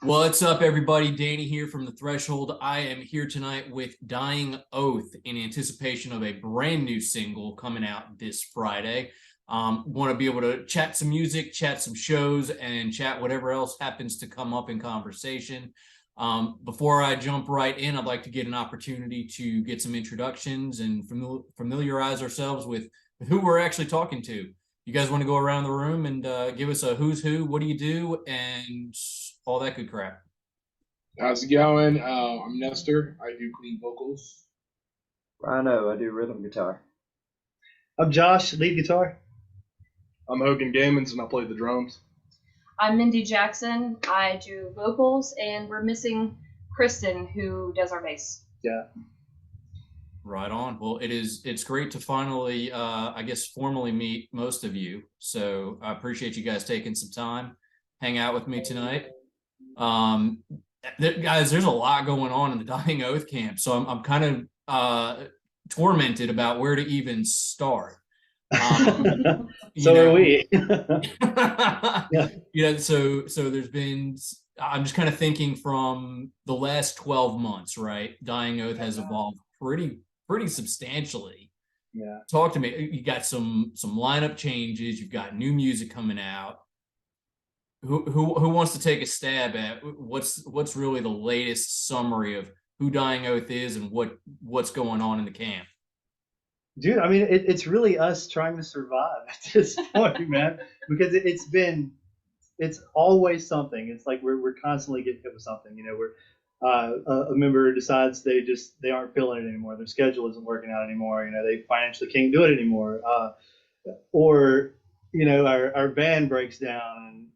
What's up, everybody? Danny here from The Threshold. I am here tonight with Dying Oath in anticipation of a brand new single coming out this Friday. Want to be able to chat some music, chat some shows, and chat whatever else happens to come up in conversation. Before I jump right in, I'd like to get an opportunity to get some introductions and familiarize ourselves with who we're actually talking to. You guys want to go around the room and give us a who's who, what do you do, and all that good crap. How's it going? I'm Nestor. I do clean vocals. Rhino, I do rhythm guitar. I'm Josh, lead guitar. I'm Hogan Gamins and I play the drums. I'm Mindy Jackson. I do vocals, and we're missing Kristen, who does our bass. Yeah. Right on. Well, it's great to finally, I guess, formally meet most of you. So I appreciate you guys taking some time, hang out with me tonight. Guys, there's a lot going on in the Dying Oath camp, so I'm kind of tormented about where to even start. So are we. Yeah. So there's been. I'm just kind of thinking from the last 12 months, right? Dying Oath has evolved pretty substantially. Yeah. Talk to me. You got some lineup changes. You've got new music coming out. Who wants to take a stab at what's really the latest summary of who Dying Oath is and what's going on in the camp? Dude, I mean, it's really us trying to survive at this point, man, because it's always something. It's like we're constantly getting hit with something. You know, a member decides they aren't feeling it anymore. Their schedule isn't working out anymore. You know, they financially can't do it anymore. Or you know, our band breaks down, and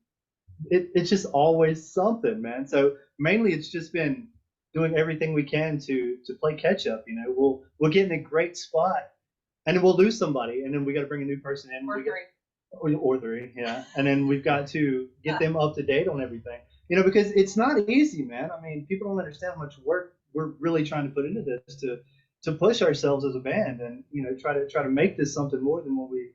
it's just always something, man. So mainly it's just been doing everything we can to play catch up. You know, we'll get in a great spot and then we'll lose somebody, and then we got to bring a new person in. Or three, yeah. And then we've got to get them up to date on everything. You know, because it's not easy, man. I mean, people don't understand how much work we're really trying to put into this to push ourselves as a band, and you know, try to make this something more than what we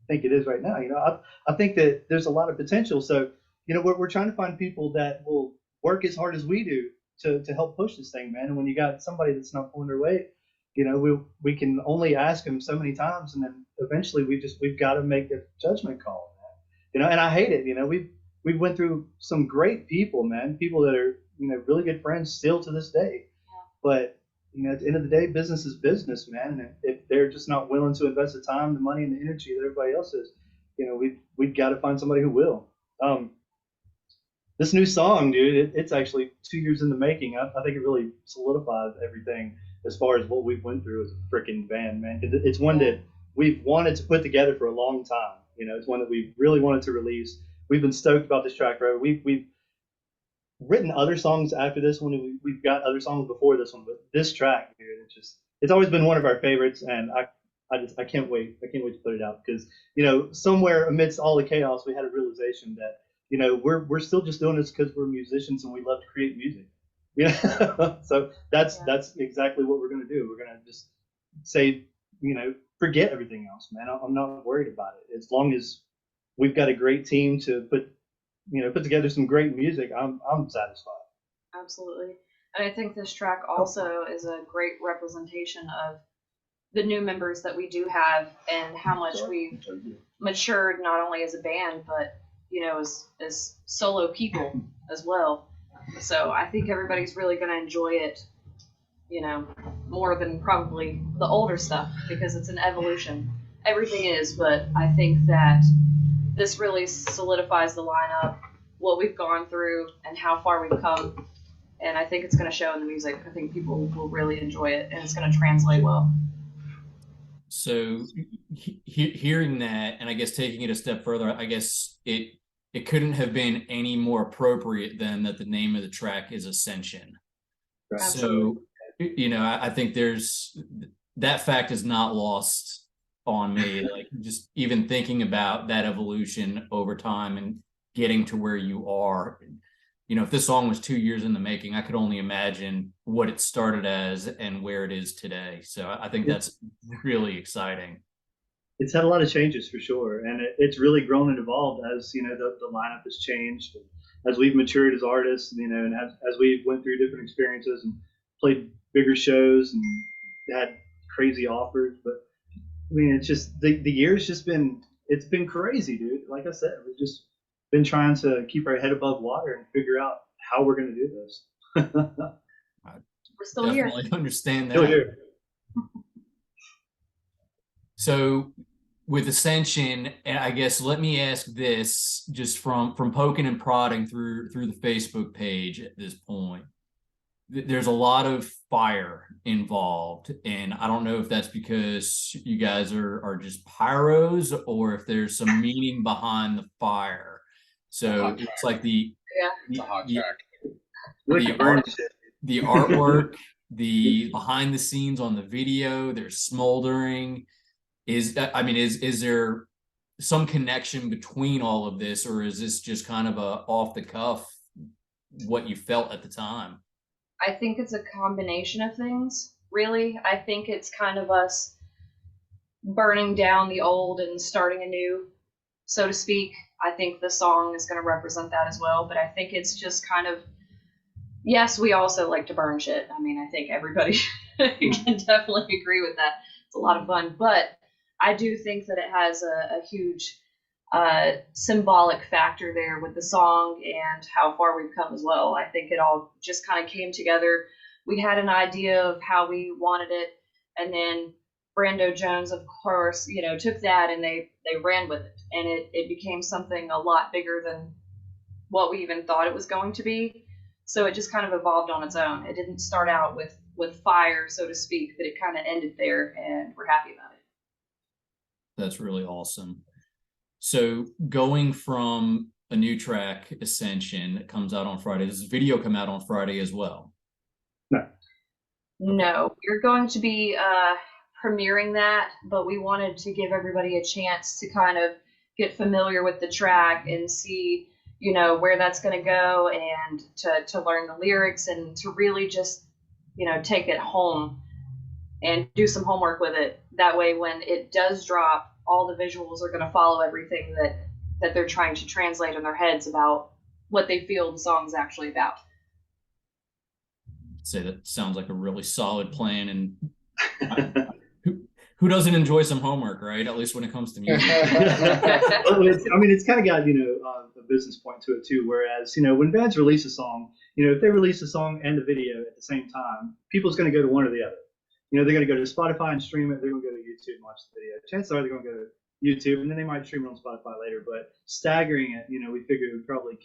think it is right now. You know, I think that there's a lot of potential. So, you know, we're trying to find people that will work as hard as we do to help push this thing, man. And when you got somebody that's not pulling their weight, you know, we can only ask them so many times, and then eventually we've got to make a judgment call, man. You know, and I hate it. You know, we went through some great people, man, people that are, you know, really good friends still to this day. Yeah. But you know, at the end of the day, business is business, man. And if they're just not willing to invest the time, the money, and the energy that everybody else is, you know, we've got to find somebody who will. This new song, dude, it's actually 2 years in the making. I think it really solidifies everything as far as what we've went through as a freaking band, man. It's one that we've wanted to put together for a long time. You know, it's one that we really wanted to release. We've been stoked about this track, right? We've written other songs after this one. We've got other songs before this one, but this track, dude, it's always been one of our favorites, and I can't wait. I can't wait to put it out because, you know, somewhere amidst all the chaos, we had a realization that, you know, we're still just doing this because we're musicians and we love to create music. Yeah. So that's exactly what we're gonna do. We're gonna just say, you know, forget everything else, man. I'm not worried about it. As long as we've got a great team to put together some great music, I'm satisfied. Absolutely. And I think this track also is a great representation of the new members that we do have and how much we've matured, not only as a band, but, you know, as solo people as well. So I think everybody's really going to enjoy it, you know, more than probably the older stuff, because it's an evolution. Everything is, but I think that this really solidifies the lineup, what we've gone through, and how far we've come. And I think it's going to show in the music. I think people will really enjoy it, and it's going to translate well. So hearing that, and I guess taking it a step further, I guess it couldn't have been any more appropriate than that the name of the track is Ascension. Right. So, you know, I think there's that fact is not lost on me. Like, just even thinking about that evolution over time and getting to where you are. You know, if this song was 2 years in the making, I could only imagine what it started as and where it is today. So I think that's really exciting. it's had a lot of changes for sure, and it's really grown and evolved as the lineup has changed, as we've matured as artists, and as we went through different experiences and played bigger shows and had crazy offers. But I mean, it's just the year's just been it's been crazy, dude. Like I said, we've just been trying to keep our head above water and figure out how we're going to do this. We're still here. Definitely understand Still that. here. So with Ascension, and I guess let me ask this, just from poking and prodding through the Facebook page at this point. There's a lot of fire involved, and I don't know if that's because you guys are just pyros or if there's some meaning behind the fire. So it's like It's a hot track. the artwork, the behind the scenes on the video, there's smoldering. Is there some connection between all of this, or is this just kind of a off the cuff what you felt at the time? I think it's a combination of things, really. I think it's kind of us burning down the old and starting anew, so to speak. I think the song is going to represent that as well, but I think it's just kind of, yes, we also like to burn shit. I mean, I think everybody can definitely agree with that. It's a lot of fun, but I do think that it has a huge symbolic factor there with the song and how far we've come as well. I think it all just kind of came together. We had an idea of how we wanted it, and then Brando Jones, of course, took that and they ran with it, and it became something a lot bigger than what we even thought it was going to be. So it just kind of evolved on its own. It didn't start out with fire, so to speak, but it kind of ended there, and we're happy about it. That's really awesome. So going from a new track, Ascension, that comes out on Friday. Does this video come out on Friday as well? No, we're going to be premiering that, but we wanted to give everybody a chance to kind of get familiar with the track and see, where that's going to go, and to learn the lyrics and to really just, take it home and do some homework with it. That way, when it does drop, all the visuals are going to follow everything that they're trying to translate in their heads about what they feel the song's actually about. Say that sounds like a really solid plan, and who doesn't enjoy some homework, right? At least when it comes to music. It's kind of got a business point to it too. Whereas when bands release a song, if they release a song and the video at the same time, people's going to go to one or the other. They're going to go to Spotify and stream it. They're going to go to YouTube and watch the video. Chances are they're going to go to YouTube, and then they might stream it on Spotify later. But staggering it, we figured it would probably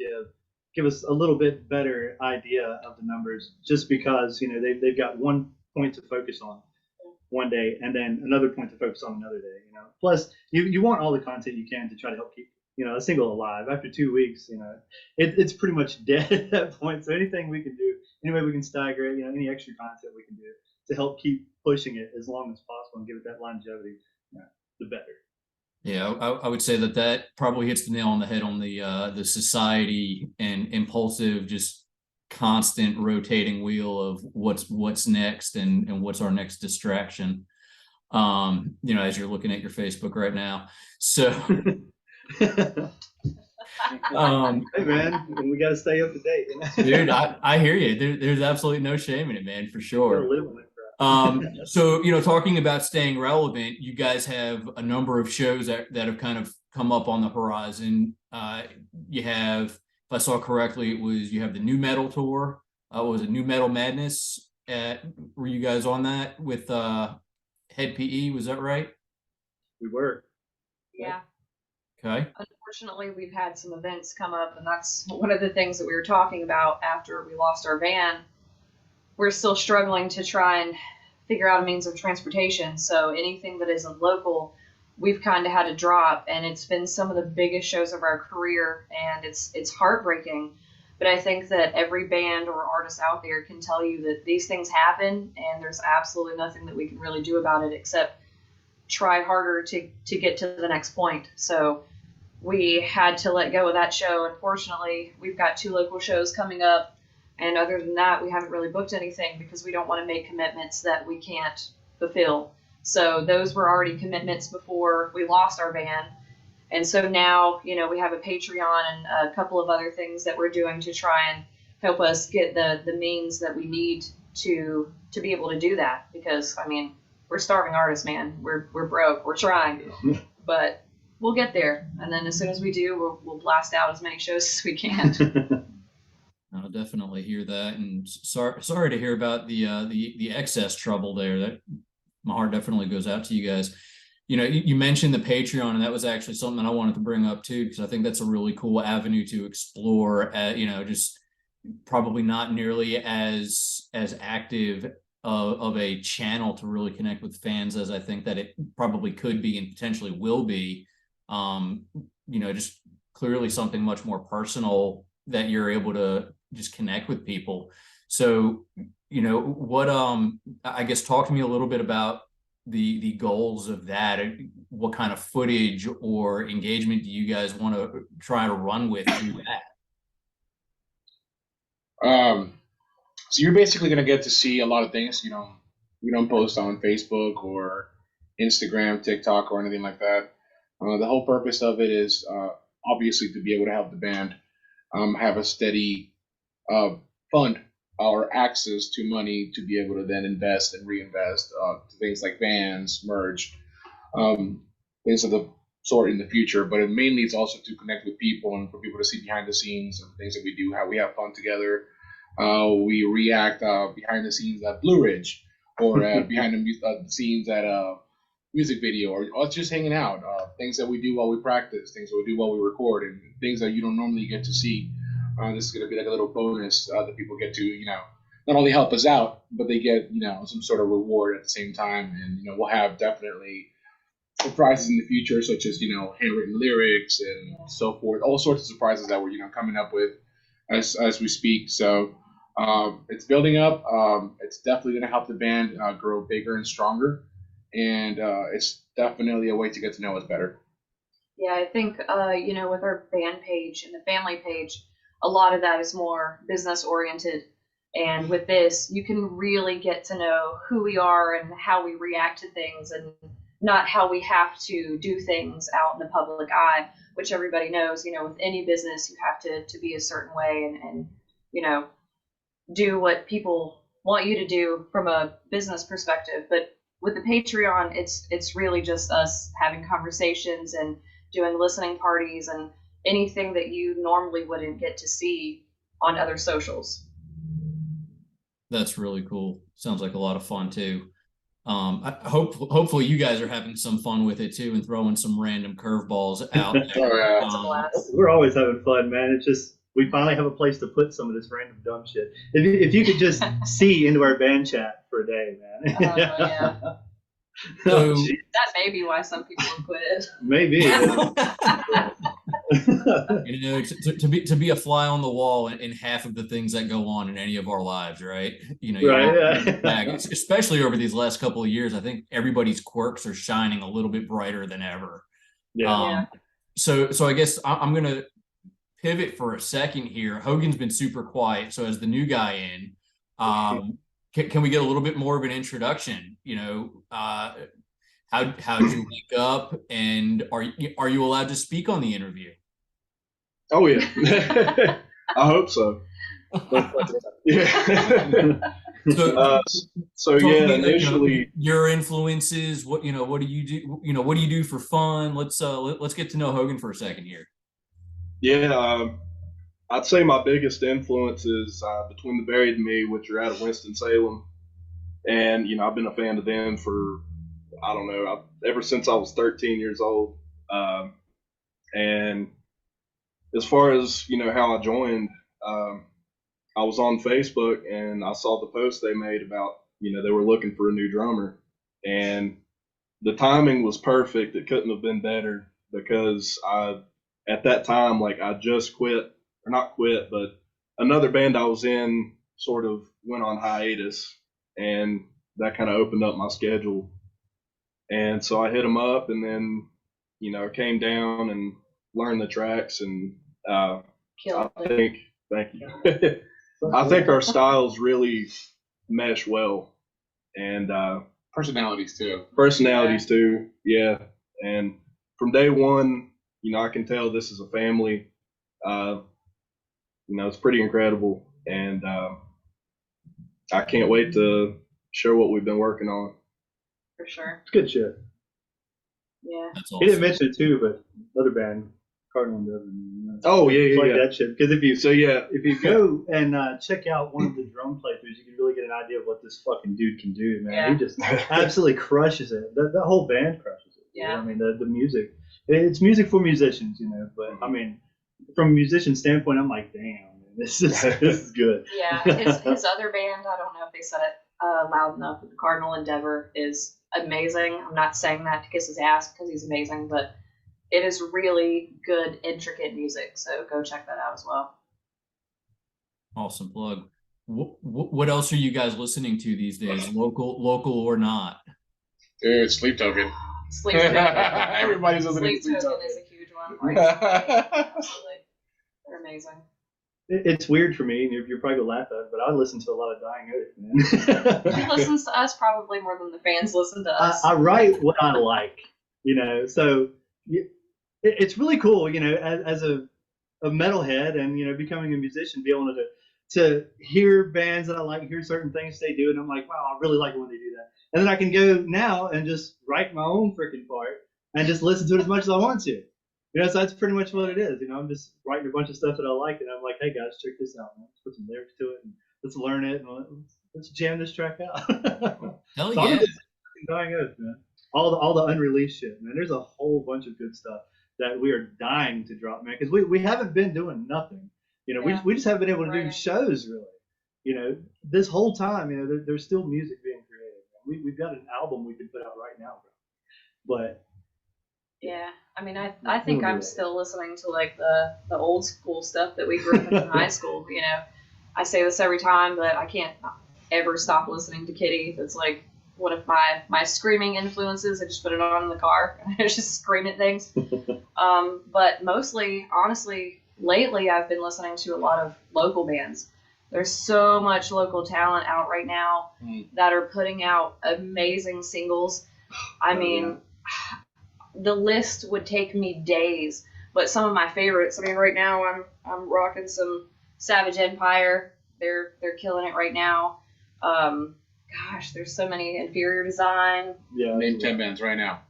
give us a little bit better idea of the numbers, just because they've got one point to focus on one day, and then another point to focus on another day. Plus, you want all the content you can to try to help keep a single alive. After 2 weeks, it's pretty much dead at that point. So anything we can do, any way we can stagger it, any extra content we can do to help keep pushing it as long as possible and give it that longevity, the better. Yeah, I would say that probably hits the nail on the head on the society and impulsive, just constant rotating wheel of what's next and what's our next distraction. As you're looking at your Facebook right now. So hey man, we got to stay up to date. Dude, I hear you. There's absolutely no shame in it, man, for sure. Live with it. So talking about staying relevant, you guys have a number of shows that have kind of come up on the horizon. You have, if I saw correctly, you have the New Metal tour. Was it New Metal Madness? Were you guys on that with Head PE? Was that right? We were. Yeah. Okay. Unfortunately, we've had some events come up, and that's one of the things that we were talking about after we lost our van. We're still struggling to try and figure out a means of transportation. So anything that isn't local, we've kind of had to drop, and it's been some of the biggest shows of our career, and it's heartbreaking. But I think that every band or artist out there can tell you that these things happen, and there's absolutely nothing that we can really do about it except try harder to get to the next point. So we had to let go of that show. Unfortunately, we've got 2 local shows coming up. And other than that, we haven't really booked anything because we don't want to make commitments that we can't fulfill. So those were already commitments before we lost our van. And so now, we have a Patreon and a couple of other things that we're doing to try and help us get the means that we need to be able to do that. Because, we're starving artists, man. We're broke. We're trying. But we'll get there. And then as soon as we do, we'll blast out as many shows as we can. I'll definitely hear that, and sorry to hear about the excess trouble there. That my heart definitely goes out to you guys. You mentioned the Patreon, and that was actually something I wanted to bring up too, because I think that's a really cool avenue to explore. Just probably not nearly as active of a channel to really connect with fans as I think that it probably could be and potentially will be. Just clearly something much more personal that you're able to just connect with people. So, what I guess talk to me a little bit about the goals of that. What kind of footage or engagement do you guys want to try to run with through that? So you're basically gonna get to see a lot of things we don't post on Facebook or Instagram, TikTok, or anything like that. The whole purpose of it is obviously to be able to help the band have a steady fund or access to money to be able to then invest and reinvest to things like vans, merch, things of the sort in the future. But it mainly is also to connect with people and for people to see behind the scenes of things that we do, how we have fun together. We react behind the scenes at Blue Ridge or behind the scenes at a music video or us just hanging out. Things that we do while we practice, things that we do while we record, and things that you don't normally get to see. This is going to be like a little bonus that people get to, not only help us out, but they get, some sort of reward at the same time. And, we'll have definitely surprises in the future, such as, handwritten lyrics and so forth, all sorts of surprises that we're, coming up with as we speak. So it's building up. It's definitely going to help the band grow bigger and stronger. And it's definitely a way to get to know us better. Yeah, I think, with our band page and the family page, a lot of that is more business oriented. And with this, you can really get to know who we are and how we react to things and not how we have to do things out in the public eye, which everybody knows, with any business, you have to be a certain way and do what people want you to do from a business perspective. But with the Patreon, it's really just us having conversations and doing listening parties and anything that you normally wouldn't get to see on other socials. That's really cool. Sounds like a lot of fun too. Hopefully you guys are having some fun with it too and throwing some random curveballs out there. It's a blast. We're always having fun, man. It's just we finally have a place to put some of this random dumb shit. If you could just see into our band chat for a day, man. Yeah. So, That may be why some people have quit. Maybe. to be a fly on the wall in half of the things that go on in any of our lives, right? Right. Especially over these last couple of years, I think everybody's quirks are shining a little bit brighter than ever. Yeah. So I guess I'm gonna pivot for a second here. Hogan's been super quiet, so as the new guy in, can we get a little bit more of an introduction? How'd you wake up, and are you allowed to speak on the interview? Oh yeah, I hope so. Yeah. So yeah, initially your influences. What do you do? What do you do for fun? Let's get to know Hogan for a second here. Yeah, I'd say my biggest influence is Between the Buried and Me, which are out of Winston-Salem, and I've been a fan of them for I don't know ever since I was 13 years old. And as far as how I joined, I was on Facebook and I saw the post they made about they were looking for a new drummer, and the timing was perfect. It couldn't have been better because at that time, like, I just quit, or not quit, but another band I was in sort of went on hiatus, and that kind of opened up my schedule. And so I hit them up, and then came down and learned the tracks, and I think thank you. I think our styles really mesh well, and Personalities too. Personalities too, yeah. And from day one, I can tell this is a family. It's pretty incredible, and I can't wait to show what we've been working on. For sure. It's good shit. Yeah. That's He didn't awesome. mention it too, but other band, Cardinal and Devin. Oh yeah, Like yeah. that shit. Because if you So go and check out one of the drum playthroughs, you can really get an idea of what this fucking dude can do, man. Yeah. He just absolutely crushes it. The whole band crushes it. Yeah. I mean, the music. It's music for musicians, But I mean, from a musician standpoint, I'm like, damn, man, this is good. Yeah. His other band, I don't know if they said it loud enough, but the Cardinal Endeavor is amazing. I'm not saying that to kiss his ass because he's amazing, but it is really good, intricate music. So go check that out as well. Awesome plug. What else are you guys listening to these days, local or not? Dude, Sleep Token. Sleep Token. Everybody's listening Sleep to Sleep Token Token. is a huge one. Like, absolutely. They're amazing. It's weird for me, and you're probably gonna laugh at it, but I listen to a lot of Dying Oath, man. He listens to us probably more than the fans listen to us. I write what I like, So it's really cool, as a metalhead and becoming a musician, be able to hear bands that I like, hear certain things they do, and I'm like, wow, I really like it when they do that. And then I can go now and just write my own freaking part and just listen to it as much as I want to. So that's pretty much what it is. I'm just writing a bunch of stuff that I like, and I'm like, hey guys, check this out, man. Let's put some lyrics to it, and let's learn it, and let's jam this track out. Hell So I'm yeah. just Dying Oath, man. All the unreleased shit, man. There's a whole bunch of good stuff that we are dying to drop, man, because we haven't been doing nothing. Yeah. We just haven't been able to do Right. shows really. This whole time, there's still music being created. We've got an album we could put out right now, bro. But Yeah, I mean, I think I'm still listening to like the old school stuff that we grew up in high school. I say this every time, but I can't ever stop listening to Kitty. That's like one of my screaming influences. I just put it on in the car and I just scream at things. But mostly, honestly, lately I've been listening to a lot of local bands. There's so much local talent out right now that are putting out amazing singles. I mean, the list would take me days, but some of my favorites. I mean, right now I'm rocking some Savage Empire. They're killing it right now. Gosh, there's so many. Inferior Design. yeah, Name 10 bands right now.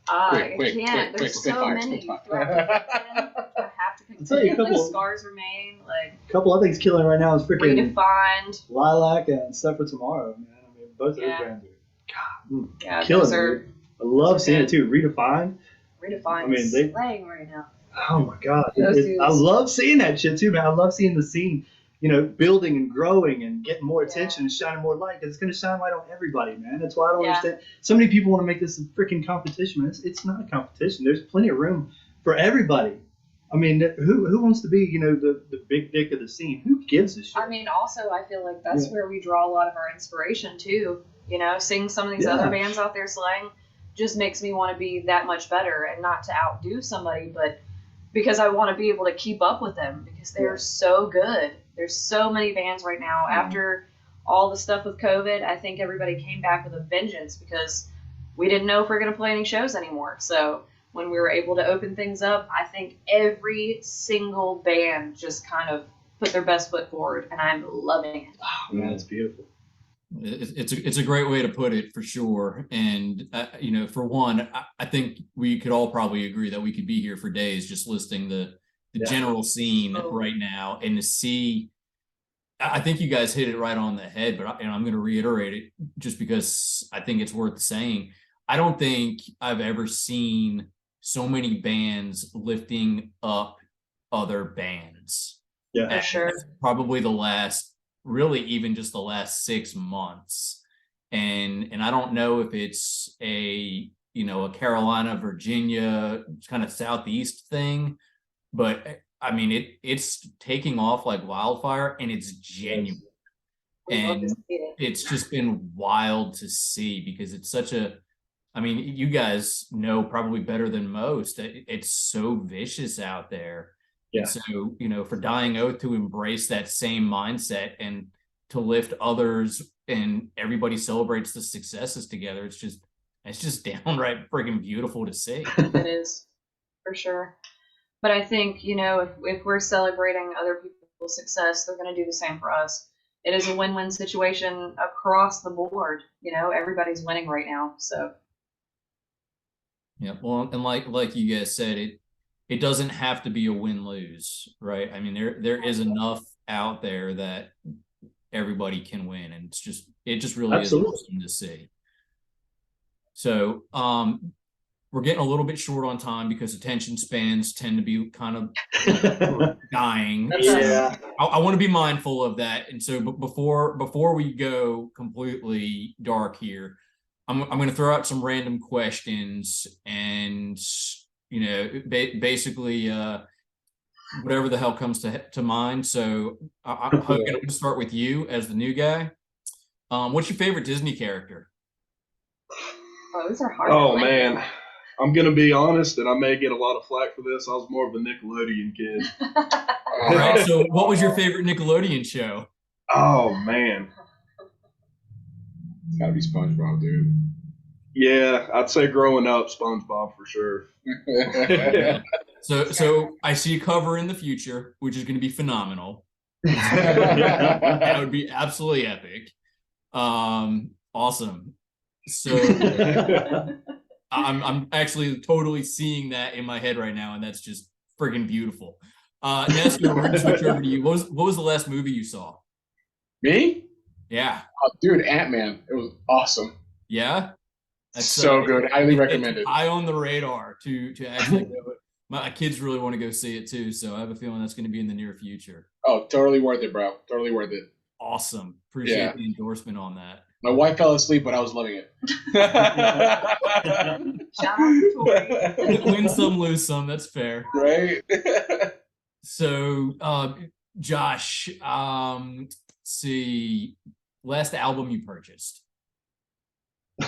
I Quick, can't. There's quick, so fire, many. quick Do I have to pick 10? Do I have to pick I'll tell you a 10? couple. Scars Remain, like a couple I think's killing right now is freaking Redefined. Lilac and Stuff for Tomorrow, man. I mean, both of those Yeah. bands are Yeah, killing those it. are Dude. I love those are seeing it good. too. Redefined. Redefined. I mean, they- slaying right now. Oh my god, Those dudes. I love seeing that shit too, man. I love seeing the scene, building and growing and getting more attention and shining more light, because it's going to shine light on everybody, man. That's why I don't Yeah. understand. So many people want to make this a freaking competition, man. It's not a competition. There's plenty of room for everybody. I mean, who wants to be, the big dick of the scene? Who gives a shit? I mean, also, I feel like that's where we draw a lot of our inspiration too. Seeing some of these Yeah. other bands out there slaying just makes me want to be that much better, and not to outdo somebody, but because I want to be able to keep up with them, because they're so good. There's so many bands right now. After all the stuff with COVID, I think everybody came back with a vengeance, because we didn't know if we were going to play any shows anymore. So when we were able to open things up, I think every single band just kind of put their best foot forward, and I'm loving it. Oh, man, it's beautiful. It's a great way to put it, for sure. And for one, I think we could all probably agree that we could be here for days just listing the general scene right now, and to see. I think you guys hit it right on the head, but I'm going to reiterate it just because I think it's worth saying. I don't think I've ever seen so many bands lifting up other bands. Yeah, For sure. Probably really even just the last 6 months. And I don't know if it's a Carolina, Virginia kind of Southeast thing, but I mean, it's taking off like wildfire, and it's genuine. We love to And see it. it's just been wild to see, because it's such you guys know probably better than most, it's so vicious out there. Yeah. And so, for Dying Oath to embrace that same mindset and to lift others and everybody celebrates the successes together. It's just downright freaking beautiful to see. It is, for sure. But I think, if we're celebrating other people's success, they're going to do the same for us. It is a win-win situation across the board. Everybody's winning right now. So. Yeah, well, and like you guys said, it doesn't have to be a win-lose, right? I mean, there is enough out there that everybody can win, and it just really Absolutely. is awesome to see. So, we're getting a little bit short on time because attention spans tend to be kind of dying. Yeah. So I want to be mindful of that. And so, but before we go completely dark here, I'm going to throw out some random questions, and basically whatever the hell comes to mind. So I'm going to start with you as the new guy. What's your favorite Disney character? Oh, those are hard. Oh man, I'm gonna be honest, and I may get a lot of flack for this. I was more of a Nickelodeon kid. All right. So, what was your favorite Nickelodeon show? Oh man, It's gotta be SpongeBob, dude. yeah, I'd say growing up, SpongeBob for sure. So I see a cover in the future, which is going to be phenomenal. That would be absolutely epic. Awesome. So I'm actually totally seeing that in my head right now, and that's just friggin' beautiful. Nestor, we're gonna switch over to you. What was the last movie you saw? Me? Yeah. Oh, dude, Ant-Man. It was awesome. Yeah. So good. Highly recommend it's it. high on the radar to actually go. My kids really want to go see it too, so I have a feeling that's going to be in the near future. Oh, totally worth it, bro. Totally worth it. Awesome. Appreciate the endorsement on that. My wife fell asleep, but I was loving it. Shout out to Tori. Win some, lose some. That's fair. Right? So, Josh, let's see, last album you purchased.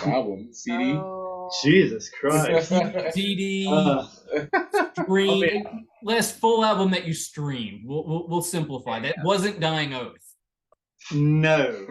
Album, CD. Oh. Jesus Christ. CD, Uh, stream, last full album that you streamed. We'll simplify. That wasn't Dying Oath. no.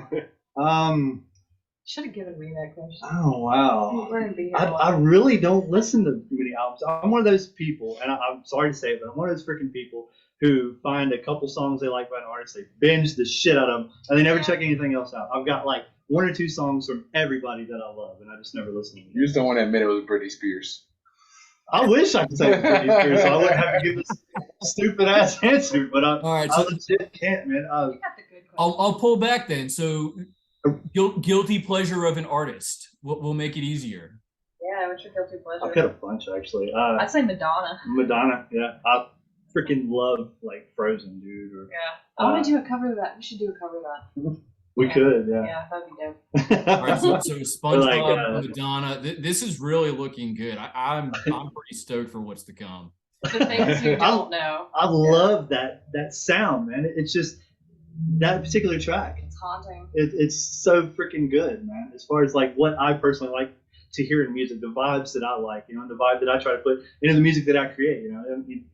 Should have given me that question. Oh wow. We're gonna be here. I really don't listen to many albums. I'm one of those people, and I'm sorry to say it, but I'm one of those freaking people who find a couple songs they like by an artist, they binge the shit out of them, and they never check anything else out. I've got like 1 or 2 songs from everybody that I love, and I just never listen to them. You just don't want to admit it was Britney Spears. I wish I could say Britney Spears, so I wouldn't have to give this stupid ass answer, but I All right, so legit can't, man. You got the good question. I'll pull back then. So, guilty pleasure of an artist. We'll make it easier. Yeah, what's your guilty pleasure? I've got a bunch actually. I'd say Madonna. Madonna, yeah. I freaking love like Frozen, dude. Or, Yeah. I want to do a cover of that. We should do a cover of that. we could, yeah. Yeah, that'd be dope. All right, so SpongeBob, Like, Madonna. This is really looking good. I'm pretty stoked for what's to come. The things you don't know. I love that sound, man. It's just that particular track. It's haunting. It's so freaking good, man. As far as like what I personally like to hear in music, the vibes that I like, and the vibe that I try to put into the music that I create, I mean,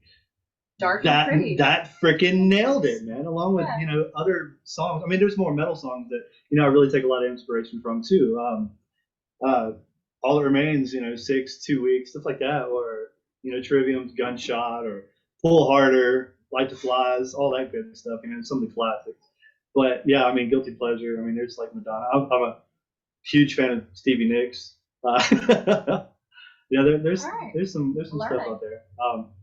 Dark and pretty. that freaking nailed it, man. Along with other songs. I mean, there's more metal songs that I really take a lot of inspiration from too. All That Remains, 6, 2 Weeks, stuff like that, or Trivium's Gunshot, or Pull Harder, Light the Flies, all that good stuff. Some of the classics. But yeah, I mean, guilty pleasure. I mean, there's like Madonna. I'm a huge fan of Stevie Nicks. There's some stuff out there.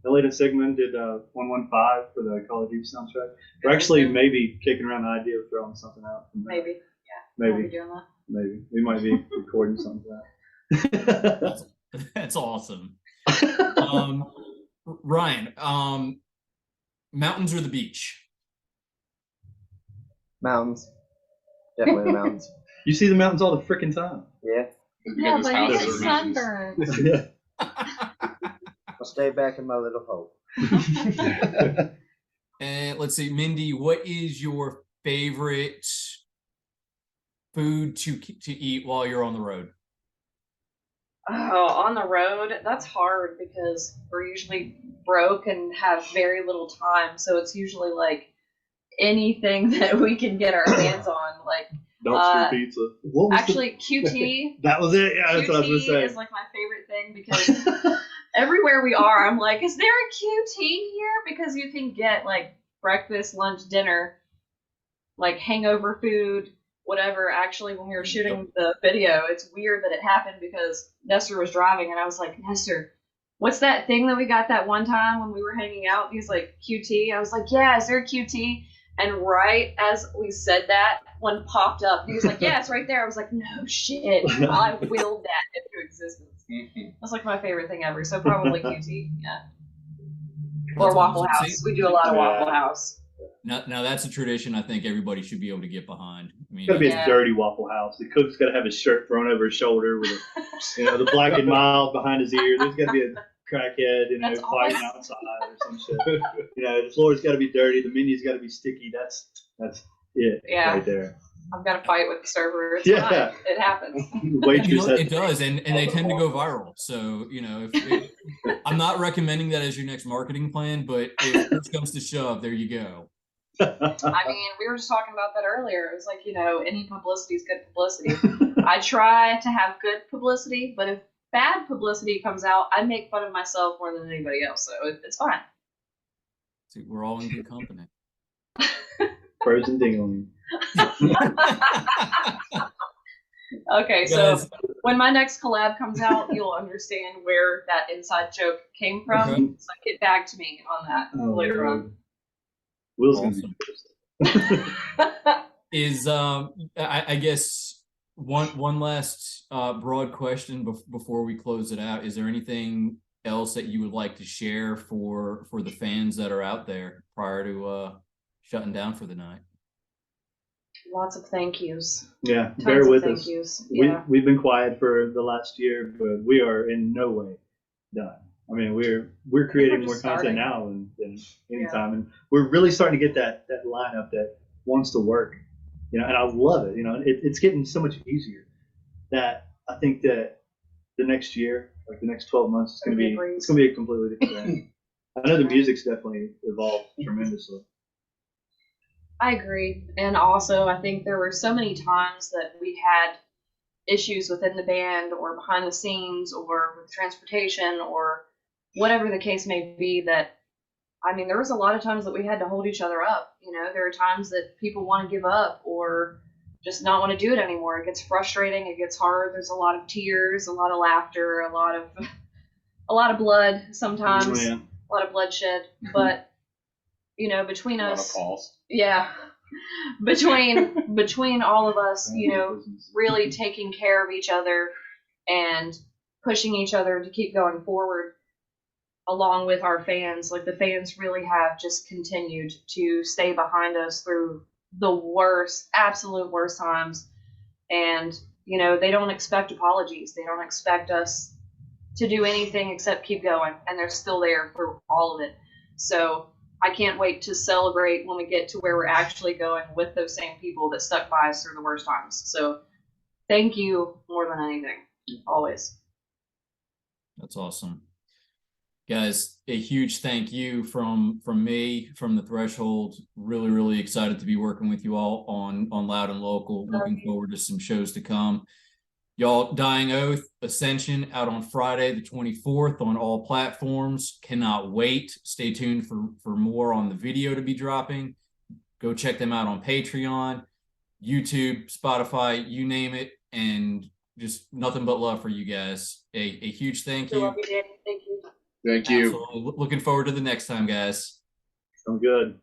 Elena Sigmund did 115 for the Call of Duty soundtrack. We're actually maybe kicking around the idea of throwing something out. Maybe. Yeah. Maybe. We'll be doing that. Maybe we might be recording something for that. That's awesome. Ryan, mountains or the beach? Mountains. Definitely the mountains. You see the mountains all the freaking time. Yeah. Yeah, Because but his you house get is sunburned. I'll stay back in my little hole. And let's see, Mindy, what is your favorite food to eat while you're on the road? Oh, on the road, that's hard because we're usually broke and have very little time. So it's usually like anything that we can get our hands on. Like Dumpster pizza. What was actually QT. that was it. Yeah, that's what I was QT gonna say. is like my favorite thing because everywhere we are, I'm like, is there a QT here? Because you can get like breakfast, lunch, dinner, like hangover food, whatever. Actually, when we were shooting the video, it's weird that it happened because Nestor was driving and I was like, Nestor, what's that thing that we got that one time when we were hanging out? He's like, QT. I was like, yeah, is there a QT? And right as we said that, one popped up. He was like, yeah, it's right there. I was like, no shit. I willed that into existence. That's like my favorite thing ever. So probably QT, yeah. Or Waffle House. We do a lot of Waffle House. Now that's a tradition I think everybody should be able to get behind. I mean, It's gotta be Yeah. a dirty Waffle House. The cook's gotta have his shirt thrown over his shoulder with the black and mild behind his ear. There's gotta be a crackhead, That's fighting always- outside or some shit. The floor's gotta be dirty. The menu's gotta be sticky. That's it Yeah. right there. I've got to fight with the server. It's Yeah. fine. It happens. The waitress has it does, and they tend to go viral. So if I'm not recommending that as your next marketing plan, but if push comes to shove, there you go. I mean, we were just talking about that earlier. It was like, any publicity is good publicity. I try to have good publicity, but if bad publicity comes out, I make fun of myself more than anybody else. So it's fine. See, we're all in good company. Frozen dingling. Okay, so Guys, when my next collab comes out, you'll understand where that inside joke came from. Okay. So get back to me on that later on. Will's gonna be Awesome. first. is I guess one last broad question before we close it out. Is there anything else that you would like to share for the fans that are out there prior to shutting down for the night? Lots of thank yous. Yeah, Tons bear of with thank us. yous. Yeah. We've been quiet for the last year, but we are in no way done. I mean, we're creating more just content starting. now than any time, and we're really starting to get that lineup that wants to work. And I love it. It's getting so much easier that I think that the next year, like the next 12 months, it's gonna be a completely different thing. I know the music's definitely evolved tremendously. I agree. And also, I think there were so many times that we had issues within the band or behind the scenes or with transportation or whatever the case may be that, there was a lot of times that we had to hold each other up. There are times that people want to give up or just not want to do it anymore. It gets frustrating. It gets hard. There's a lot of tears, a lot of laughter, a lot of blood sometimes, Oh, yeah. a lot of bloodshed. But, between A lot us. of calls. Yeah. Between all of us, really taking care of each other and pushing each other to keep going forward along with our fans. Like the fans really have just continued to stay behind us through the absolute worst times. And, they don't expect apologies. They don't expect us to do anything except keep going. And they're still there for all of it. So I can't wait to celebrate when we get to where we're actually going with those same people that stuck by us through the worst times. So thank you more than anything, always. That's awesome. Guys, a huge thank you from me, from the Threshold. Really, really excited to be working with you all on Loud and Local. Looking forward to some shows to come. Y'all, Dying Oath, Ascension out on Friday the 24th on all platforms. Cannot wait. Stay tuned for more on the video to be dropping. Go check them out on Patreon, YouTube, Spotify, you name it. And just nothing but love for you guys. A huge thank you. Love you, Danny. Thank you. Thank you. Absolutely. Looking forward to the next time, guys. I'm good.